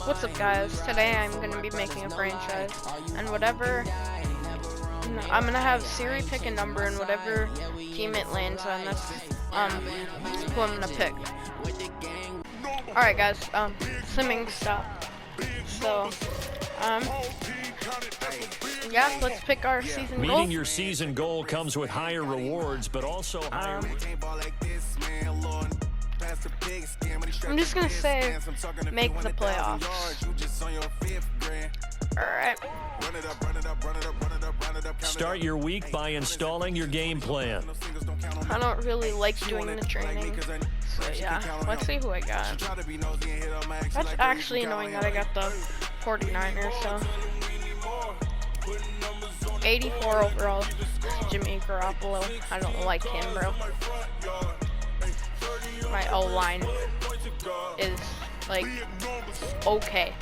What's up, guys? Today I'm going to be making a franchise, and whatever, I'm going to have Siri pick a number, and whatever team it lands on, that's who I'm going to pick. Alright guys, simming stop. So, yeah, let's pick our season goal. Meeting your season goal comes with higher rewards, but also I'm just gonna say, make the playoffs. Alright. Start your week by installing your game plan. I don't really like doing the training. So yeah, let's see who I got. That's actually annoying that I got the 49ers, so. 84 overall, Jimmy Garoppolo. I don't like him, bro. My O-line is, like, okay.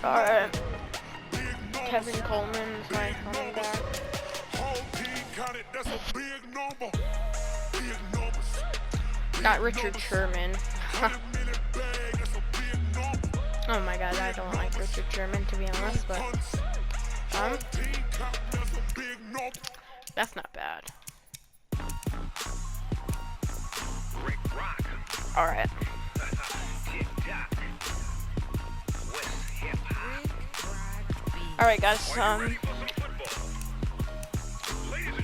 Alright. Kevin Coleman is my running back. Not Richard Sherman. Oh my god, I don't like Richard Sherman, to be honest, but that's not bad. Alright. Alright guys,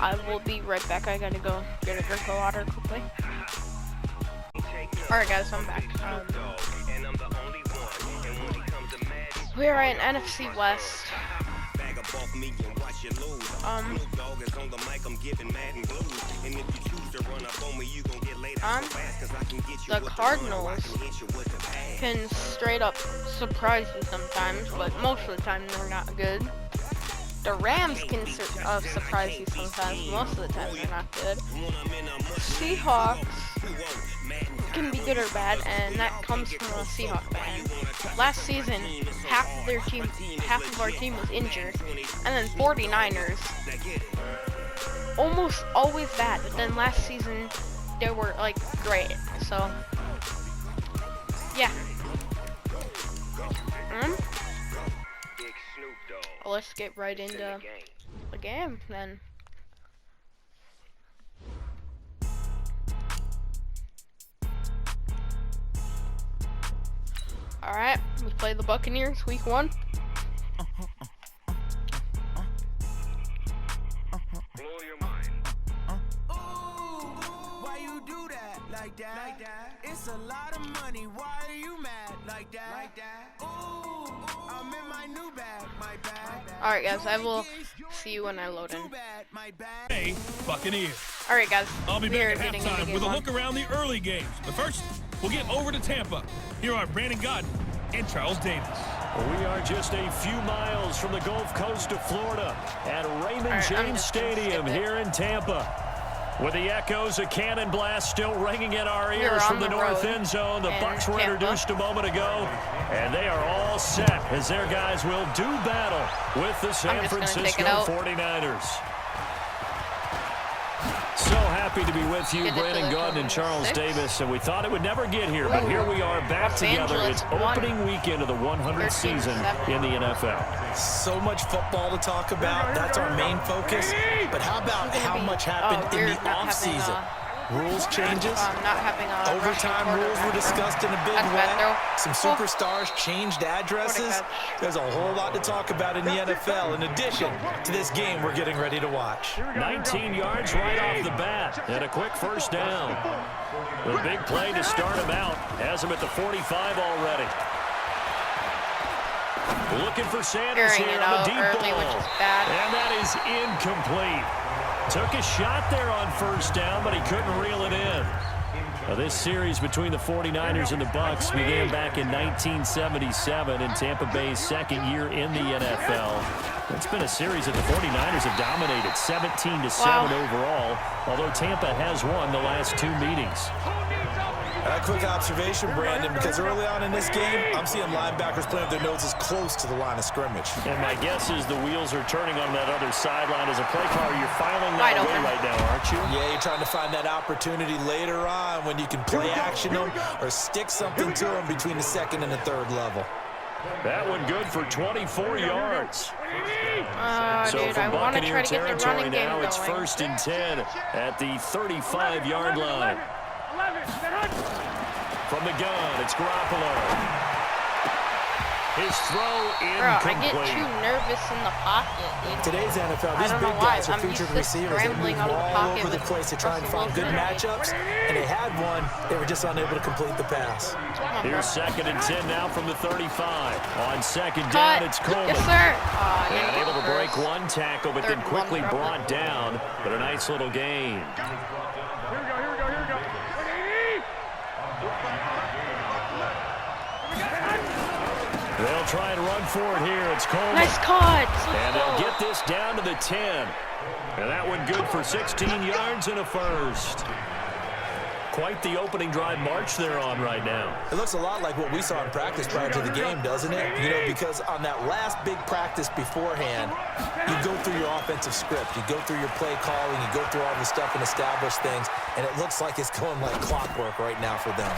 I will be right back. I gotta go get a drink of water quickly. Alright guys, I'm back. We are in NFC West. The Cardinals can straight up surprise you sometimes, but most of the time they're not good. The Rams can surprise you sometimes, most of the time they're not good. Seahawks can be good or bad, and that comes from a Seahawk fan. Last season, half of our team was injured, and then 49ers, almost always bad, but then last season, they were, like, great, so, yeah. Well, let's get right into the game, then. Alright, we play the Buccaneers, week 1. Blow your mind. Why you do that like that? It's a lot of money. Why are you mad like that? Ooh, I'm in my new bag, my bag. Alright guys, I will see you when I load in. Hey, Buccaneers. Alright guys, I'll be back at halftime with a look around the early games. But first, we'll get over to Tampa. Here are Brandon Godden and Charles Davis. We are just a few miles from the Gulf Coast of Florida at Raymond James Stadium here in Tampa. With the echoes of cannon blast still ringing in our ears from the north end zone, the Bucs were introduced a moment ago, and they are all set as their guys will do battle with the San Francisco 49ers. So happy to be with you, Brandon Godden and Charles Davis, and we thought it would never get here, but here we are back together. It's opening weekend of the 100th season in the NFL. So much football to talk about. That's our main focus. But how about how much happened in the offseason? rules changes. Not having a Overtime rules were discussed in a big way. Some superstars changed addresses. There's a whole lot to talk about in the NFL in addition to this game we're getting ready to watch. 19 yards right off the bat and a quick first down. The big play to start him out. Has him at the 45 already. Looking for Sanders here on the deep ball. And that is incomplete. Took a shot there on first down, but he couldn't reel it in. Well, this series between the 49ers and the Bucs began back in 1977 in Tampa Bay's second year in the NFL. It's been a series that the 49ers have dominated 17-7 overall, although Tampa has won the last two meetings. A quick observation, Brandon, because early on in this game, I'm seeing linebackers playing with their noses close to the line of scrimmage. And my guess is the wheels are turning on that other sideline. As a play caller, you're filing that away right now, aren't you? Yeah, you're trying to find that opportunity later on when you can play action them or stick something to them between the second and the third level. That one good for 24 yards. So dude, from Buccaneer territory now, it's 1st and 10 at the 35-yard line. From the gun, it's Garoppolo. His throw incomplete. I get too nervous in the pocket, dude. Today's NFL, these big guys are featured receivers that move all over the place to try and find good matchups, and they had one. They were just unable to complete the pass. Here's 2nd and 10 now from the 35. On second down, it's Coleman. Yes, sir. And able to break one tackle, but then quickly brought down. But a nice little gain. They'll try and run for it here. It's Coleman. Nice cut. And they'll get this down to the 10. And that one good for 16 yards and a first. Quite the opening drive march they're on right now. It looks a lot like what we saw in practice prior to the game, doesn't it? You know, because on that last big practice beforehand, you go through your offensive script. You go through your play calling. You go through all the stuff and establish things. And it looks like it's going like clockwork right now for them.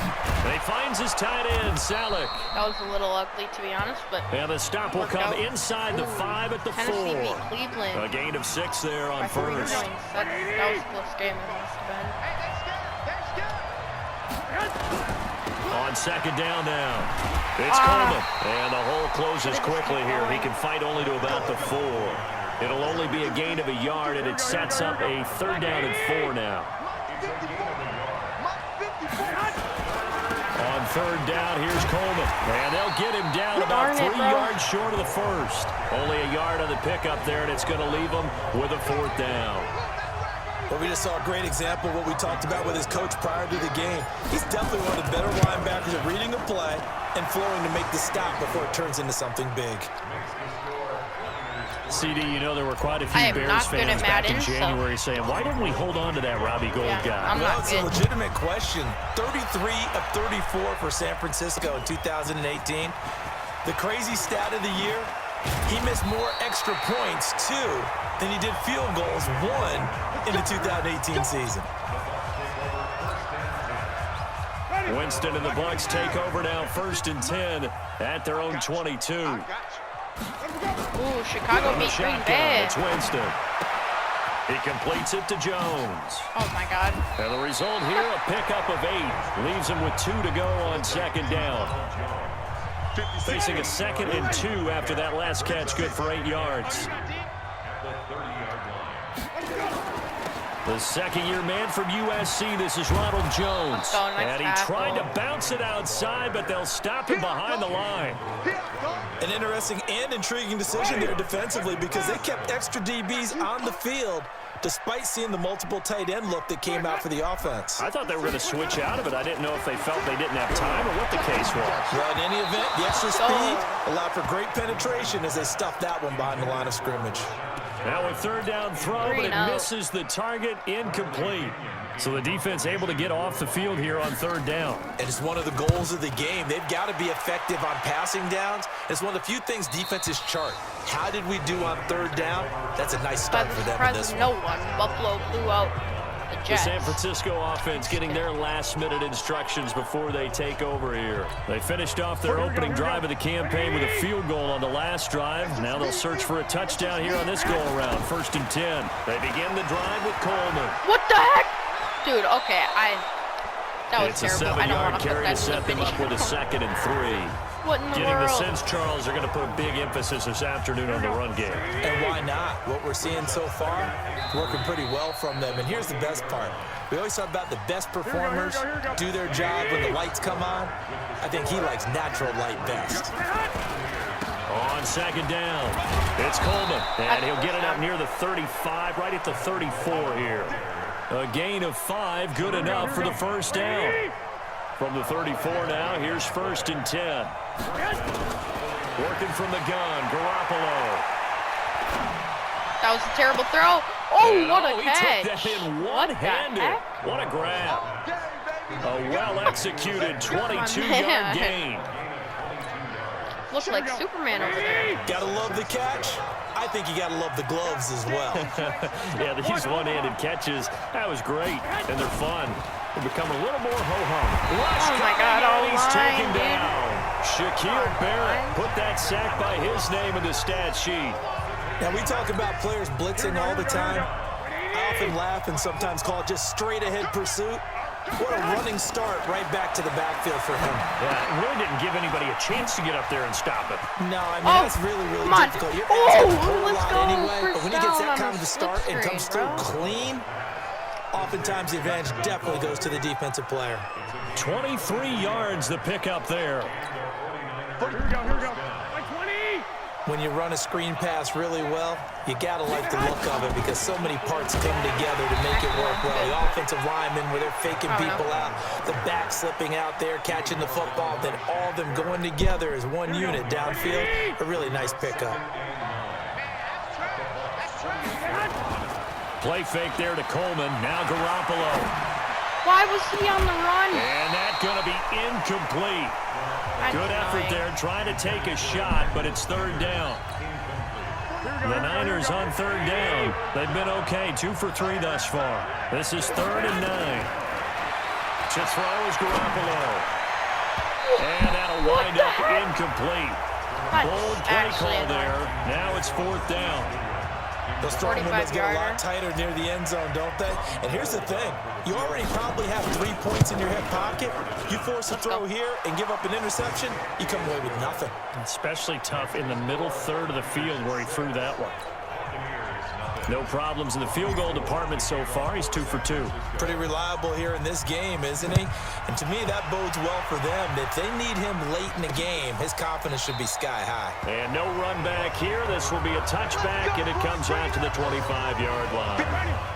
And he finds his tight end, Salek. That was a little ugly, to be honest, but... And the stop will come inside the 5 at the 4. Cleveland. A gain of 6 there on first. That was a close game, it must have been. On second down now. It's Coleman. And the hole closes quickly here. He can fight only to about the 4. It'll only be a gain of a yard, and it sets up a 3rd down and 4 now. On 3rd down, here's Coleman. And they'll get him down about 3 yards short of the first. Only a yard on the pickup there, and it's going to leave him with a 4th down. Well, we just saw a great example of what we talked about with his coach prior to the game. He's definitely one of the better linebackers at reading a play and flowing to make the stop before it turns into something big. CD, you know there were quite a few Bears fans back in January saying, why didn't we hold on to that Robbie Gould guy? Well, it's a legitimate question. 33 of 34 for San Francisco in 2018. The crazy stat of the year, he missed more extra points, 2, than he did field goals, 1, in the 2018 season. Winston and the Bucs take over now, 1st and 10 at their own 22. Ooh, Chicago beat Green Bay. It's Winston. He completes it to Jones. Oh, my God. And the result here, a pickup of 8. Leaves him with 2 to go on second down. Facing a 2nd and 2 after that last catch, good for 8 yards. The second-year man from USC, this is Ronald Jones. And he tried to bounce it outside, but they'll stop him behind the line. An interesting and intriguing decision there defensively because they kept extra DBs on the field despite seeing the multiple tight end look that came out for the offense. I thought they were going to switch out of it. I didn't know if they felt they didn't have time or what the case was. Well, in any event, the extra speed allowed for great penetration as they stuffed that one behind the line of scrimmage. Now a 3rd down throw, but it misses the target, incomplete. So the defense able to get off the field here on 3rd down. And it's one of the goals of the game. They've got to be effective on passing downs. It's one of the few things defenses chart. How did we do on 3rd down? That's a nice start for them in this one. No one. Buffalo blew out the Jets. The San Francisco offense getting their last-minute instructions before they take over here. They finished off their opening drive of the campaign with a field goal on the last drive. Now they'll search for a touchdown here on this go-around. 1st and 10. They begin the drive with Coleman. What the heck? Dude, okay, that was It's terrible. a I don't 7-yard want to put carry that to in the set them up video. with a 2nd and 3. What in the Getting the world? sense, Charles, they're going to put a big emphasis this afternoon on the run game. And why not? What we're seeing so far, working pretty well from them. And here's the best part. We always talk about the best performers do their job when the lights come on. I think he likes natural light best. On 2nd down, it's Coleman, and he'll get it up near the 35, right at the 34 here. A gain of 5, good enough for the first down. From the 34 now, here's 1st and 10. Working from the gun, Garoppolo. That was a terrible throw. Oh, And, what a he catch. took that in What the one-handed. heck? What a grab. A well-executed 22-yard Man. gain. Looked like Superman over there. Gotta love the catch. I think you gotta love the gloves as well. Yeah, these one-handed catches, that was great, and they're fun. They become a little more ho-hum. Oh my God, and he's O-line, taken dude. down. Shaquille Barrett O-line. put that sack by his name in the stat sheet. Now, we talk about players blitzing all the time. I often laugh and sometimes call it just straight-ahead pursuit. What a running start right back to the backfield for him. Yeah, it really didn't give anybody a chance to get up there and stop it. No, I mean, Oh, that's really, really come on. difficult. You're Oh, asking a whole let's lot go. anyway, but First when he gets down that on kind of the a start and slip comes screen, through bro. clean, oftentimes the advantage definitely goes to the defensive player. 23 yards the pickup there. Here we go. Like 20. When you run a screen pass really well, you gotta like the look of it because so many parts come together to make it work well. The offensive linemen where they're faking people out, the back slipping out there, catching the football, then all of them going together as one unit downfield. A really nice pickup. Play fake there to Coleman. Now Garoppolo. Why was he on the run? And that's going to be incomplete. That's Good effort annoying. there, trying to take a shot, but it's 3rd down. The Niners on 3rd down. They've been okay, 2 for 3 thus far. This is 3rd and 9. To throw is Garoppolo. And that'll wind up incomplete. That's Bold play actually call annoying. there. Now it's 4th down. Those throwing windows get a 45-yarder. lot tighter near the end zone, don't they? And here's the thing. You already probably have 3 points in your hip pocket. You force a throw here and give up an interception, you come away with nothing. Especially tough in the middle third of the field where he threw that one. No problems in the field goal department so far. He's 2 for 2. Pretty reliable here in this game, isn't he? And to me, that bodes well for them. If they need him late in the game, his confidence should be sky high. And no run back here. This will be a touchback, and it comes out to the 25-yard line.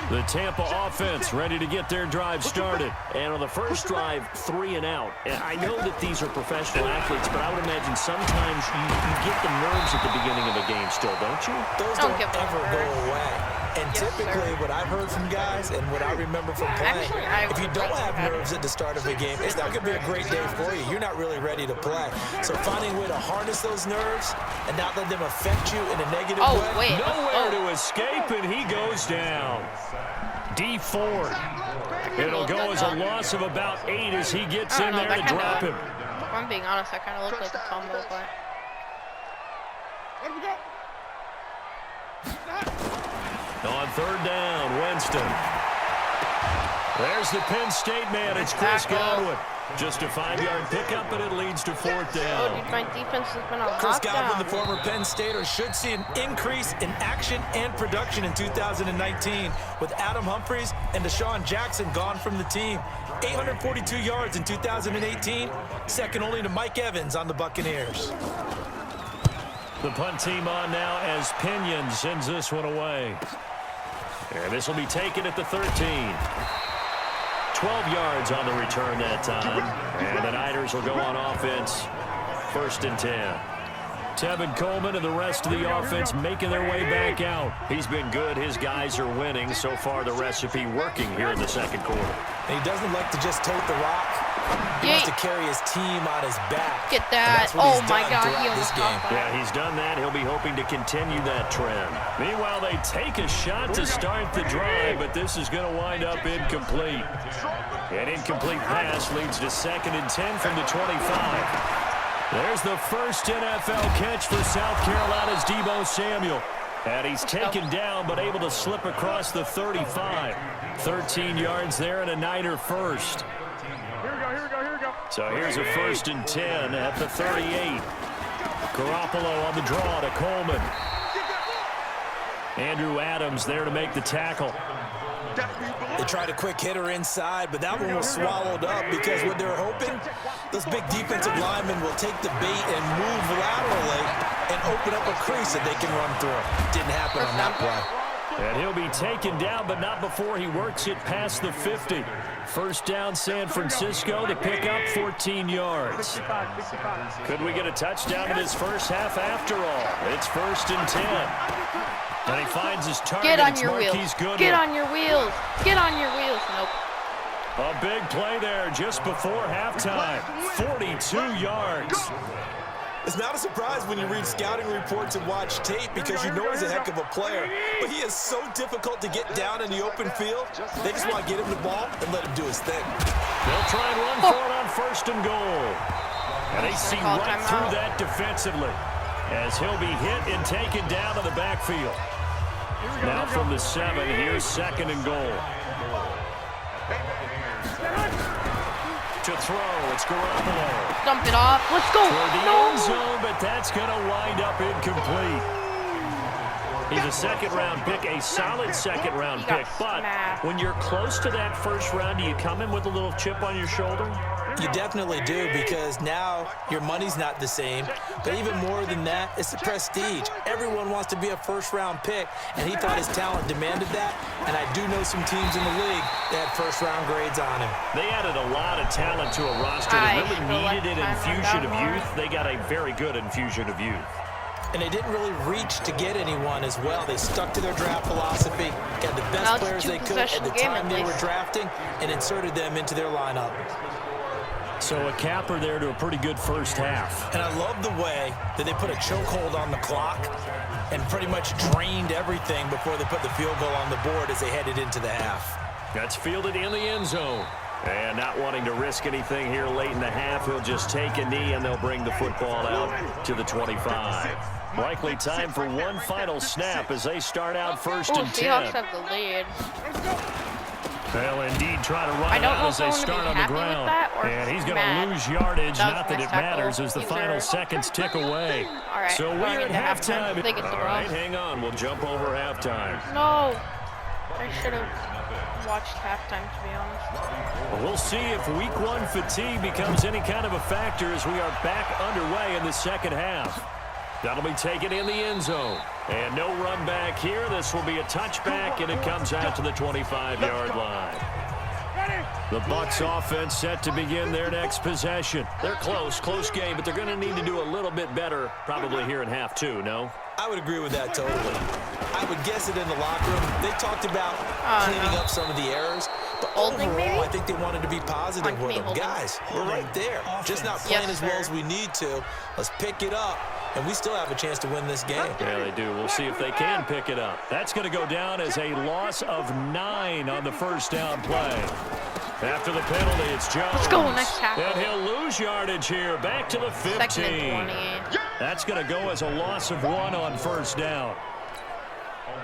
The Tampa offense ready to get their drive started. And on the first drive, 3 and out. And I know that these are professional athletes, but I would imagine sometimes you get the nerves at the beginning of a game still, don't you? Those Don't don't get ever nervous. go away. And Yes, typically, sir. what I've heard from guys and what I remember from playing, Actually, I if you would don't like to have have nerves at the start of a game, it's not going to be a great day for you. You're not really ready to play. So finding a way to harness those nerves and not let them affect you in a negative Oh, way. wait. Nowhere Oh. to escape, and he goes down. D Ford. It'll go as a loss of about 8 as he gets I in don't know, there to that kinda- drop him. If I'm being honest, that kind of looked like a fumble, but On 3rd down, Winston. There's the Penn State man. It's Chris Godwin. Just a 5-yard pickup, and it leads to 4th oh, down. dude, my defense has been on Chris lockdown. Godwin, the former Penn Stater, should see an increase in action and production in 2019 with Adam Humphries and Deshaun Jackson gone from the team. 842 yards in 2018, second only to Mike Evans on the Buccaneers. The punt team on now as Pinion sends this one away. And this will be taken at the 13. 12 yards on the return that time. And the Niners will go on offense. 1st and 10. Tevin Coleman and the rest of the offense making their way back out. He's been good. His guys are winning. So far, the recipe working here in the 2nd quarter. And he doesn't like to just tote the rock. He wants to carry his team on his back. Get And that. that's what Oh, he's my done God. throughout He this almost game. caught that. Yeah, he's done that. He'll be hoping to continue that trend. Meanwhile, they take a shot to start the drive, but this is going to wind up incomplete. An incomplete pass leads to 2nd and 10 from the 25. There's the first NFL catch for South Carolina's Deebo Samuel. And he's taken down, but able to slip across the 35. 13 yards there and a Niner first. Here we go. So here's a 1st and 10 at the 38. Garoppolo on the draw to Coleman. Andrew Adams there to make the tackle. They tried a quick hitter inside, but that one was swallowed up because what they're hoping, those big defensive linemen will take the bait and move laterally and open up a crease that they can run through. Didn't happen on that play. And he'll be taken down, but not before he works it past the 50. First down, San Francisco, to pick up 14 yards. Could we get a touchdown in this first half after all? It's 1st and 10. And he finds his target. Get on your wheels. Get on your wheels. Get on your wheels. Nope. A big play there just before halftime. 42 yards. It's not a surprise when you read scouting reports and watch tape because you know he's a heck of a player. But he is so difficult to get down in the open field. They just want to get him the ball and let him do his thing. They'll try and run for it on 1st and goal. And they see right through that defensively as he'll be hit and taken down to the backfield. Now from the 7, here's 2nd and goal. To throw, it's Garoppolo. Dump it off. Let's go. For the end zone, but that's going to wind up incomplete. He's a 2nd-round pick, a solid 2nd-round pick. But when you're close to that 1st round, do you come in with a little chip on your shoulder? You definitely do, because now your money's not the same. But even more than that, it's the prestige. Everyone wants to be a 1st-round pick, and he thought his talent demanded that. And I do know some teams in the league that had 1st-round grades on him. They added a lot of talent to a roster that really needed an infusion of youth. They got a very good infusion of youth. And they didn't really reach to get anyone as well. They stuck to their draft philosophy, got the best players they could at the time they were drafting, and inserted them into their lineup. So a capper there to a pretty good first half. And I love the way that they put a chokehold on the clock and pretty much drained everything before they put the field goal on the board as they headed into the half. That's fielded in the end zone. And not wanting to risk anything here late in the half, he'll just take a knee and they'll bring the football out to the 25. Likely time for one final snap as they start out 1st and 10. Seahawks have the lead. They'll indeed try to run it out as they start on the ground. And he's going to lose yardage. Not that it matters as the final seconds tick away. All right, so we're at halftime. They get the All right, hang on. We'll jump over halftime. No. I should have watched halftime, to be honest. Well, we'll see if week 1 fatigue becomes any kind of a factor as we are back underway in the second half. That'll be taken in the end zone. And no run back here. This will be a touchback, and it comes out to the 25-yard line. The Bucs offense set to begin their next possession. They're close game, but they're going to need to do a little bit better probably here in half 2, no? I would agree with that totally. I would guess it in the locker room. They talked about cleaning up some of the errors, but overall, I think they wanted to be positive with them. Guys, we're right there. Just not playing as well as we need to. Let's pick it up, and we still have a chance to win this game. Yeah, they do. We'll see if they can pick it up. That's going to go down as a loss of 9 on the first down play. After the penalty, it's Jones. Let's go, next tackle. And he'll lose yardage here. Back to the 15. 2nd and 20. That's going to go as a loss of 1 on first down.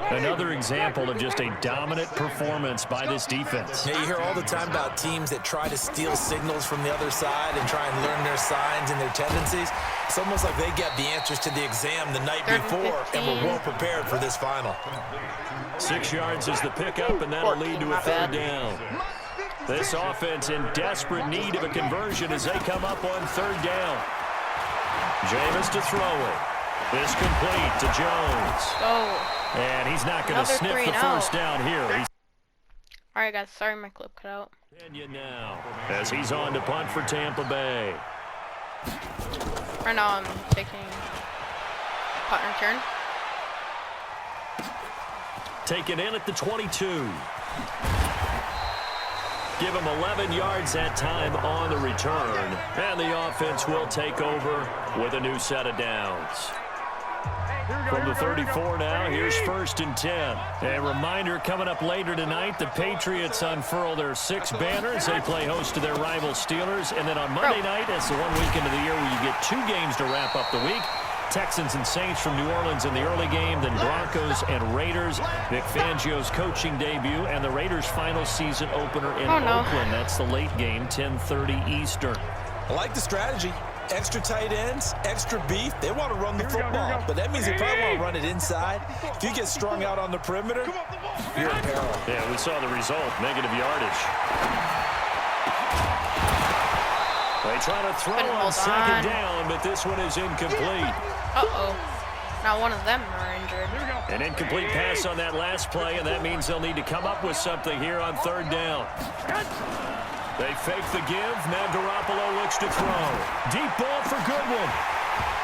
Another example of just a dominant performance by this defense. Yeah, you hear all the time about teams that try to steal signals from the other side and try and learn their signs and their tendencies. It's almost like they got the answers to the exam the night before and were well prepared for this final. 6 yards is the pickup, and that'll lead to a 3rd down. This offense in desperate need of a conversion as they come up on 3rd down. Jameis to throw it. This complete to Jones. Oh. And he's not going to sniff the first down here. All right, guys. Sorry my clip cut out. Now, as he's on to punt for Tampa Bay. Right now I'm taking punt return. Taken in at the 22. Give him 11 yards that time on the return. And the offense will take over with a new set of downs. From the 34 now, here's 1st and 10. A reminder coming up later tonight, the Patriots unfurl their 6 banners. They play host to their rival Steelers. And then on Monday night, it's the one weekend of the year where you get 2 games to wrap up the week. Texans and Saints from New Orleans in the early game, then Broncos and Raiders. Vic Fangio's coaching debut and the Raiders' final season opener in Oakland. That's the late game, 10:30 Eastern. I like the strategy. Extra tight ends, extra beef. They want to run the football, but that means they probably want to run it inside. If you get strung out on the perimeter, you're in peril. Yeah, we saw the result, negative yardage. They try to throw on second down, but this one is incomplete. Uh-oh. Now one of them are injured. An incomplete pass on that last play, and that means they'll need to come up with something here on third down. They fake the give. Now Garoppolo looks to throw. Deep ball for Goodwin.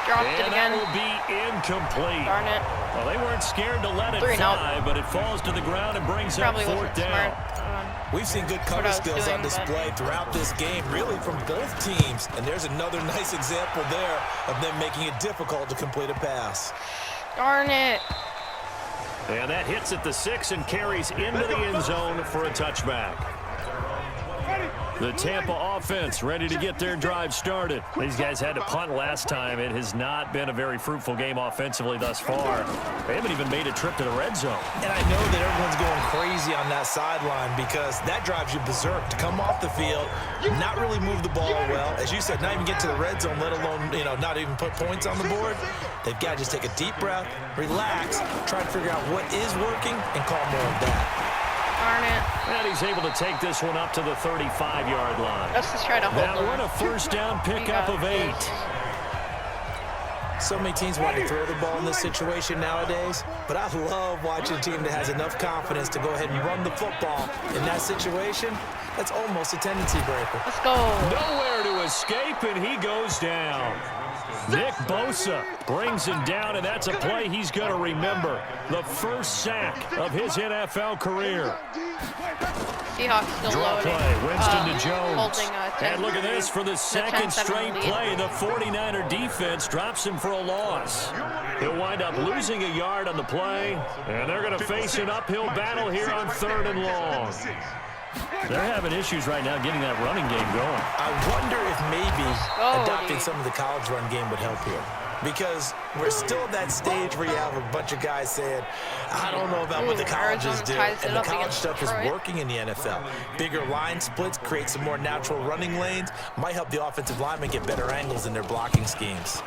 Dropped it And again. that will be incomplete. Darn it. Well, they weren't scared to let it fly, but it falls to the ground and brings up fourth down. We've seen good cover skills on display throughout this game, really from both teams. And there's another nice example there of them making it difficult to complete a pass. Darn it. And that hits at the 6 and carries into the end zone for a touchback. The Tampa offense ready to get their drive started. These guys had to punt last time. It has not been a very fruitful game offensively thus far. They haven't even made a trip to the red zone. And I know that everyone's going crazy on that sideline because that drives you berserk to come off the field, not really move the ball well. As you said, not even get to the red zone, let alone, not even put points on the board. They've got to just take a deep breath, relax, try to figure out what is working, and call more of that. Darn it. And he's able to take this one up to the 35-yard line. Let's just try to hold Now them. run a first down pickup of 8. So many teams want to throw the ball in this situation nowadays, but I love watching a team that has enough confidence to go ahead and run the football. In that situation, that's almost a tendency breaker. Let's go. Nowhere to escape, and he goes down. Nick Bosa brings him down, and that's a play he's going to remember. The first sack of his NFL career. Seahawks still Draw loading. play, Winston to Jones. Holding, And look at this for the second 10-7 straight lead. play. The 49er defense drops him for a loss. He'll wind up losing a yard on the play, and they're going to face an uphill battle here on 3rd and long. They're having issues right now getting that running game going. I wonder if maybe adopting dude. some of the college run game would help here. Because we're still at that stage where you have a bunch of guys saying, I don't know about what the colleges Arizona do. ties it And the up college against stuff is Detroit. working in the NFL. Bigger line splits, create some more natural running lanes, might help the offensive linemen get better angles in their blocking schemes.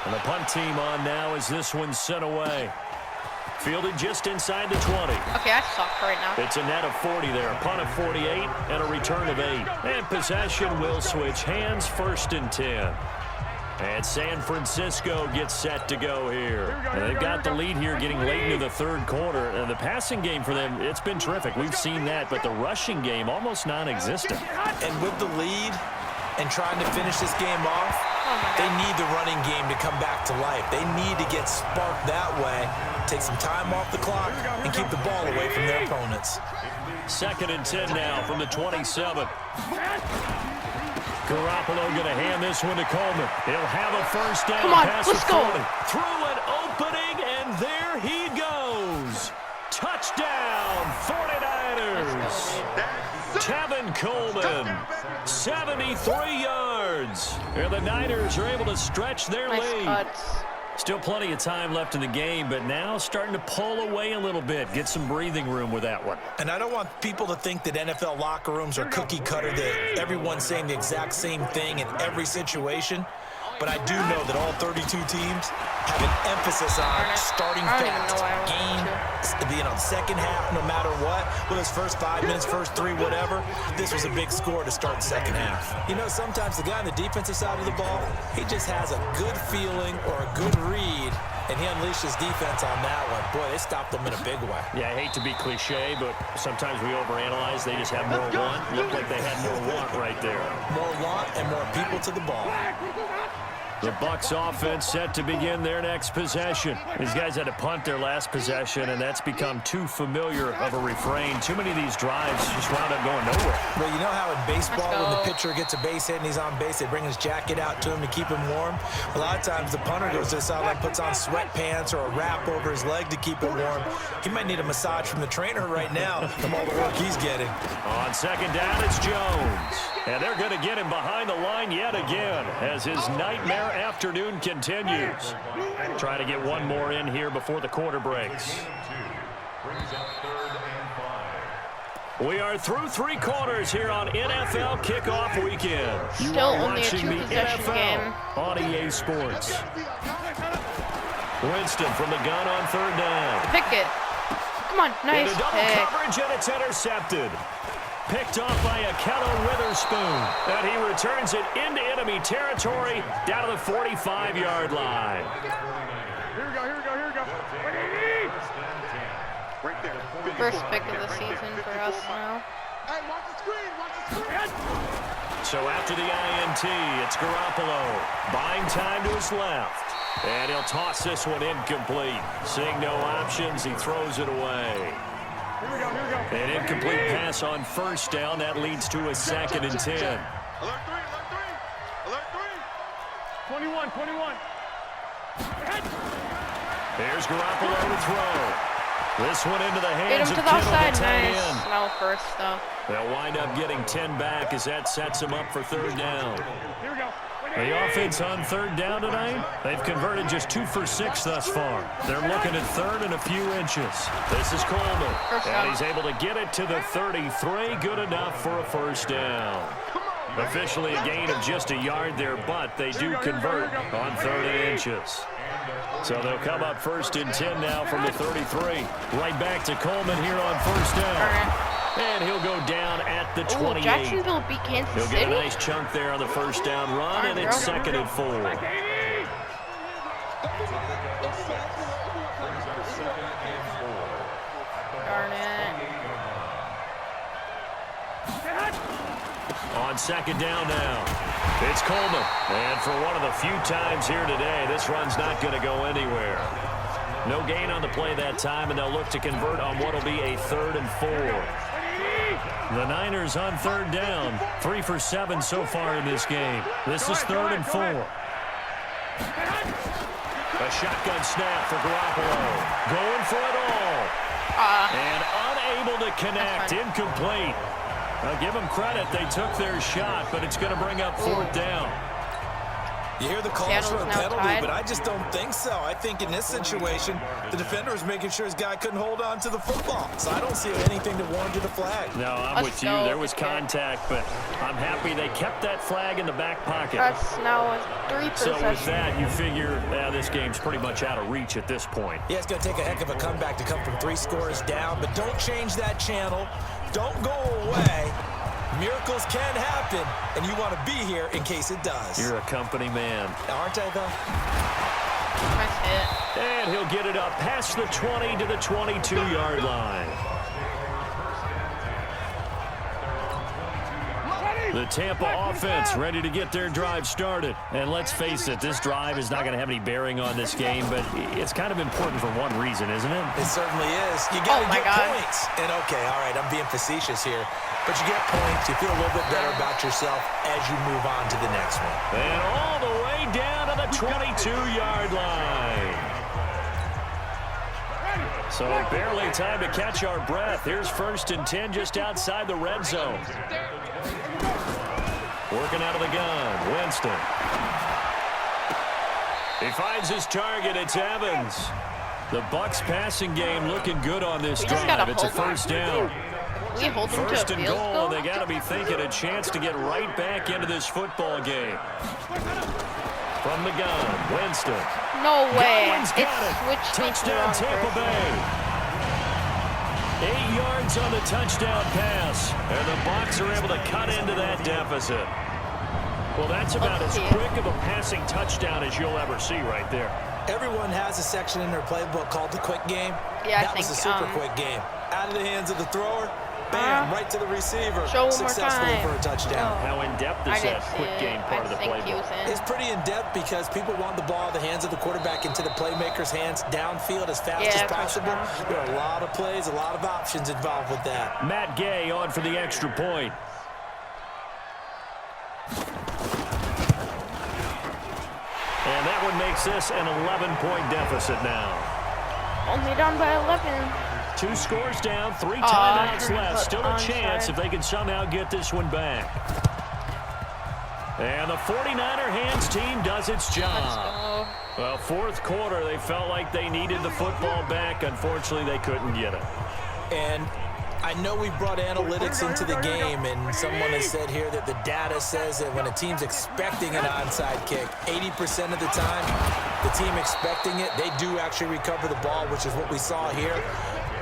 And the punt team on now as this one's sent away. Fielded just inside the 20. Okay, I suck right now. It's a net of 40 there. A punt of 48 and a return of 8. And possession will switch hands, 1st and 10. And San Francisco gets set to go here. And they've got the lead here getting late into the 3rd quarter. And the passing game for them, it's been terrific. We've seen that, but the rushing game almost non-existent. And with the lead and trying to finish this game off, they need the running game to come back to life. They need to get sparked that way, take some time off the clock, and keep the ball away from their opponents. 2nd and 10 now from the 27. Garoppolo going to hand this one to Coleman. He'll have a first down. Come on, past let's the go. 40. Through an opening, and there he goes. Touchdown, 49ers. Tevin Coleman, 73 yards. And the Niners are able to stretch their Nice lead. cuts. Still plenty of time left in the game, but now starting to pull away a little bit. Get some breathing room with that one. And I don't want people to think that NFL locker rooms are cookie cutter, that everyone's saying the exact same thing in every situation. But I do know that all 32 teams have an emphasis on starting I don't even fast. know why I wanted Second half, no matter what, whether it's first 5 minutes, first 3, whatever, this was a big score to start the second half. Sometimes the guy on the defensive side of the ball, he just has a good feeling or a good read, and he unleashed his defense on that one. Boy, they stopped them in a big way. Yeah, I hate to be cliche, but sometimes we overanalyze. They just have more want. Looked like they had more want right there. More want and more people to the ball. The Bucs offense set to begin their next possession. These guys had to punt their last possession, and that's become too familiar of a refrain. Too many of these drives just wound up going nowhere. Well, you know how in baseball, Let's when the go. pitcher gets a base hit and he's on base, they bring his jacket out to him to keep him warm? A lot of times the punter goes to the sideline, puts on sweatpants or a wrap over his leg to keep it warm. He might need a massage from the trainer right now from all the work he's getting. On second down, it's Jones. And they're going to get him behind the line yet again as his nightmare afternoon continues. Try to get one more in here before the quarter breaks. We are through 3 quarters here on NFL Kickoff Weekend. You Still are only a watching the 2-possession NFL game. on EA Sports. Winston from the gun on 3rd down. Pick it. Come on, nice Into double pick. coverage, and it's intercepted. Picked off by Akello Witherspoon. And he returns it into enemy territory down to the 45-yard line. Here we go, here we go, here we go. Right there. First pick of the season for us now. Hey, watch the screen, watch the screen. So after the INT, it's Garoppolo. Buying time to his left. And he'll toss this one incomplete. Seeing no options, he throws it away. Here we go, here we go. An incomplete pass on 1st down. That leads to a 2nd and 10. Alert 3, alert 3, alert 3. 21, 21. Here's Garoppolo to throw. This one into the Hit hands him of to the Kittle, outside. the tight Nice. end. No first, though. They'll wind up getting 10 back as that sets them up for 3rd down. Here we go. The offense on 3rd down tonight, they've converted just 2 for 6 thus far. They're looking at 3rd and a few inches. This is Coleman, First and down. he's able to get it to the 33. Good enough for a 1st down. Officially a gain of just a yard there, but they do convert on 3rd and inches. So they'll come up 1st and 10 now from the 33. Right back to Coleman here on 1st down. And he'll go down at the 28. Ooh, Jacksonville beat Kansas He'll City. get a nice chunk there on the 1st down run, and it's 2nd and 4. Darn it. On 2nd down now, it's Coleman. And for one of the few times here today, this run's not going to go anywhere. No gain on the play that time, and they'll look to convert on what will be a 3rd and 4. The Niners on 3rd down, 3 for 7 so far in this game. This is 3rd and 4. A shotgun snap for Garoppolo. Going for it all. And unable to connect. Incomplete. I'll give them credit. They took their shot, but it's going to bring up 4th down. You hear the calls Seattle's for a now penalty, tied. but I just don't think so. I think in this situation, the defender was making sure his guy couldn't hold on to the football. So I don't see anything that warranted a flag. No, I'm Let's with you. go. There was contact, but I'm happy they kept that flag in the back pocket. That's now a 3 So possession. with that, you figure this game's pretty much out of reach at this point. Yeah, it's going to take a heck of a comeback to come from 3 scores down, but don't change that channel. Don't go away. Miracles can happen, and you want to be here in case it does. You're a company man. Aren't I, though? Nice hit. And he'll get it up past the 20 to the 22-yard line. The Tampa offense ready to get their drive started. And let's face it, this drive is not going to have any bearing on this game, but it's kind of important for one reason, isn't it? It certainly is. You got to get points. And, okay, all right, I'm being facetious here. But you get points. You feel a little bit better about yourself as you move on to the next one. And all the way down to the 22-yard line. So barely time to catch our breath. Here's 1st and 10 just outside the red zone. Working out of the gun, Winston. He finds his target. It's Evans. The Bucs passing game looking good on this drive. It's a 1st down. We hold them to a 1st and field goal, goal? and they got to be thinking a chance to get right back into this football game. From the gun, Winston. No way. Godwin's It's got it. switched me to the Touchdown, wrong Tampa person. Bay. 8 yards on the touchdown pass, and the Bucs are able to cut into that deficit. Well, that's about as quick of a passing touchdown as you'll ever see right there. Everyone has a section in their playbook called the quick game. Yeah, that was a super quick game. Out of the hands of the thrower, bam, right to the receiver. Show 'em more Successfully time. for a touchdown. How in-depth is that quick game part of the playbook? It's pretty in-depth because people want the ball in the hands of the quarterback into the playmaker's hands downfield as fast as possible. There are a lot of plays, a lot of options involved with that. Matt Gay on for the extra point. And that one makes this an 11-point deficit now. Only down by 11. 2 scores down, 3 timeouts left. Still a chance if they can somehow get this one back. And the 49er hands team does its job. Well, fourth quarter, they felt like they needed the football back. Unfortunately, they couldn't get it. And I know we brought analytics into the game, and someone has said here that the data says that when a team's expecting an onside kick, 80% of the time, the team expecting it, they do actually recover the ball, which is what we saw here.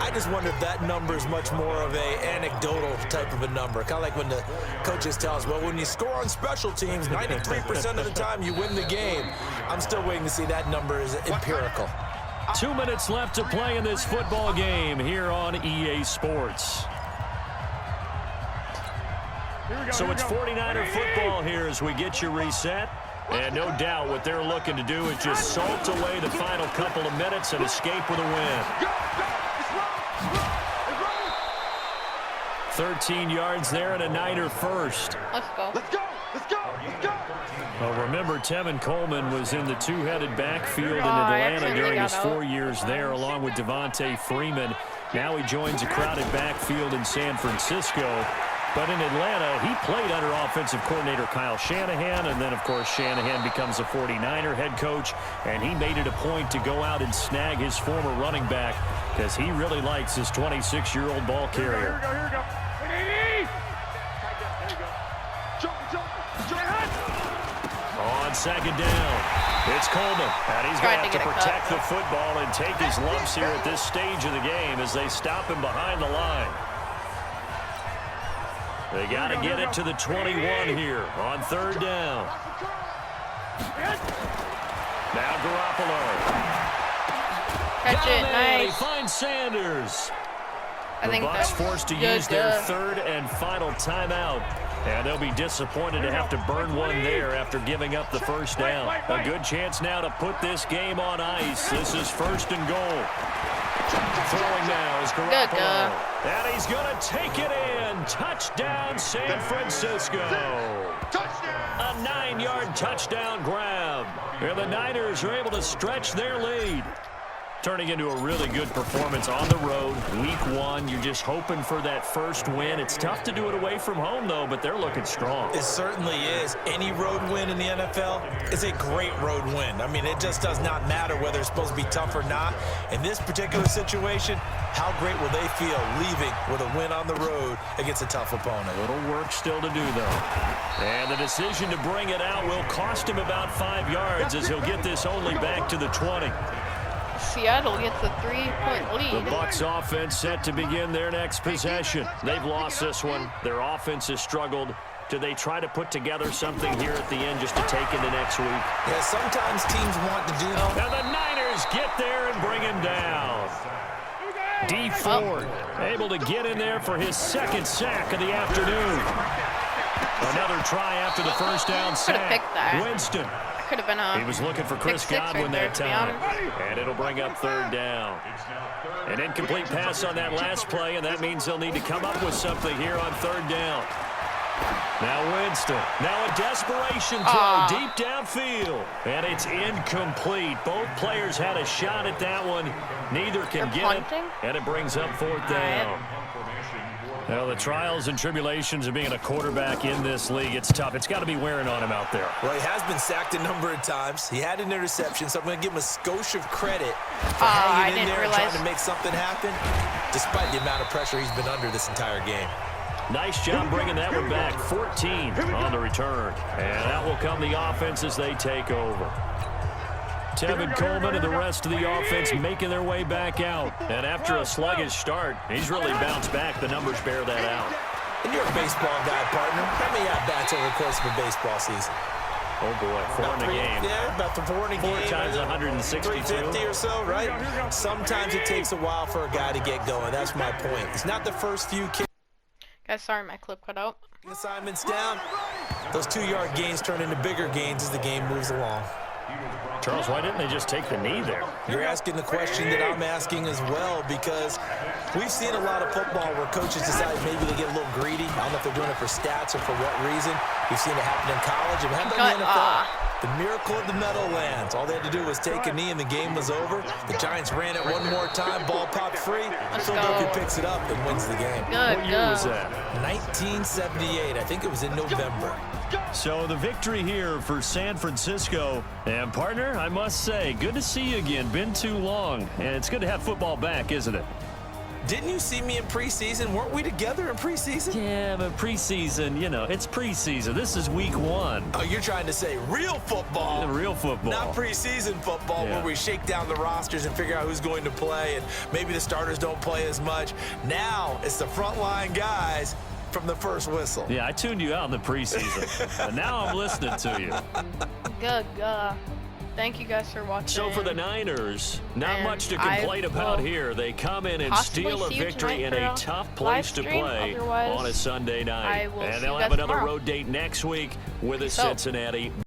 I just wonder if that number is much more of a anecdotal type of a number. Kind of like when the coaches tell us, well, when you score on special teams, 93% of the time you win the game. I'm still waiting to see that number is empirical. 2 minutes left to play in this football game here on EA Sports. So it's 49er football here as we get you reset. And no doubt what they're looking to do is just salt away the final couple of minutes and escape with a win. 13 yards there and a Niner first. Let's go. Let's go. Let's go. Let's go. Well, remember, Tevin Coleman was in the two-headed backfield in Atlanta during his 4 years there, along with Devontae Freeman. Now he joins a crowded backfield in San Francisco. But in Atlanta, he played under offensive coordinator Kyle Shanahan, and then, of course, Shanahan becomes a 49er head coach, and he made it a point to go out and snag his former running back because he really likes his 26-year-old ball carrier. Here we go. There you go. Jump. On second down, it's Coleman, and he's going to have to protect the football and take his lumps here at this stage of the game as they stop him behind the line. They got to get it to the 21 here on third down. Now Garoppolo. Catch it, nice. He finds Sanders. I think the Bucs that's forced to use their third and final timeout. And they'll be disappointed to have to burn one there after giving up the first down. A good chance now to put this game on ice. This is first and goal. Throwing now is Garoppolo. And he's going to take it in. Touchdown, San Francisco. A 9-yard touchdown grab. And the Niners are able to stretch their lead. Turning into a really good performance on the road. Week 1, you're just hoping for that first win. It's tough to do it away from home, though, but they're looking strong. It certainly is. Any road win in the NFL is a great road win. I mean, it just does not matter whether it's supposed to be tough or not. In this particular situation, how great will they feel leaving with a win on the road against a tough opponent? A little work still to do, though. And the decision to bring it out will cost him about 5 yards as he'll get this only back to the 20. Seattle gets a 3-point lead. The Bucs offense set to begin their next possession. They've lost this one. Their offense has struggled. Do they try to put together something here at the end just to take into next week? Yeah, sometimes teams want to do that. Now the Niners get there and bring him down. D. Ford able to get in there for his second sack of the afternoon. Another try after the first down sack. Winston. Could have been a he was looking for Chris Godwin that time, and it'll bring up third down. An incomplete pass on that last play, and that means they'll need to come up with something here on third down. Now Winston. Now a desperation throw deep downfield, and it's incomplete. Both players had a shot at that one. Neither can get it, and it brings up fourth down. Well, the trials and tribulations of being a quarterback in this league, it's tough. It's got to be wearing on him out there. Well, he has been sacked a number of times. He had an interception, so I'm going to give him a skosh of credit for hanging in there and trying to make something happen, despite the amount of pressure he's been under this entire game. Nice job bringing that one back. 14 on the return. And that will come the offense as they take over. Tevin Coleman and the rest of the offense making their way back out. And after a sluggish start, he's really bounced back. The numbers bear that out. And you're a baseball guy, partner. How many at-bats over the course of a baseball season? Oh, boy. Four in a game. Yeah, about 4 in a game. 4 times 162. 350 or so, right? Sometimes it takes a while for a guy to get going. That's my point. It's not the first few kicks. Guys, sorry, my clip cut out. Assignments down. Those 2-yard gains turn into bigger gains as the game moves along. Charles, why didn't they just take the knee there? You're asking the question that I'm asking as well, because we've seen a lot of football where coaches decide maybe they get a little greedy. I don't know if they're doing it for stats or for what reason. We've seen it happen in college. It happened in the NFL. The miracle of the Meadowlands. All they had to do was take a knee and the game was over. The Giants ran it one more time. Ball popped free. Philadelphia picks it up and wins the game. What year was that? 1978. I think it was in November. So the victory here for San Francisco. And partner, I must say, good to see you again. Been too long. And it's good to have football back, isn't it? Didn't you see me in preseason? Weren't we together in preseason? Yeah, but preseason, you know, it's preseason. This is week 1. Oh, you're trying to say real football. Real football. Not preseason football where we shake down the rosters and figure out who's going to play and maybe the starters don't play as much. Now it's the frontline guys from the first whistle. Yeah, I tuned you out in the preseason. But now I'm listening to you. Good. Thank you guys for watching. So for the Niners, not And much to complain about will here. They come in and possibly steal a see you victory in tonight a for a tough live place to stream. play Otherwise, on a Sunday night. I will And see they'll you have guys another tomorrow. road date next week with a Peace out. Cincinnati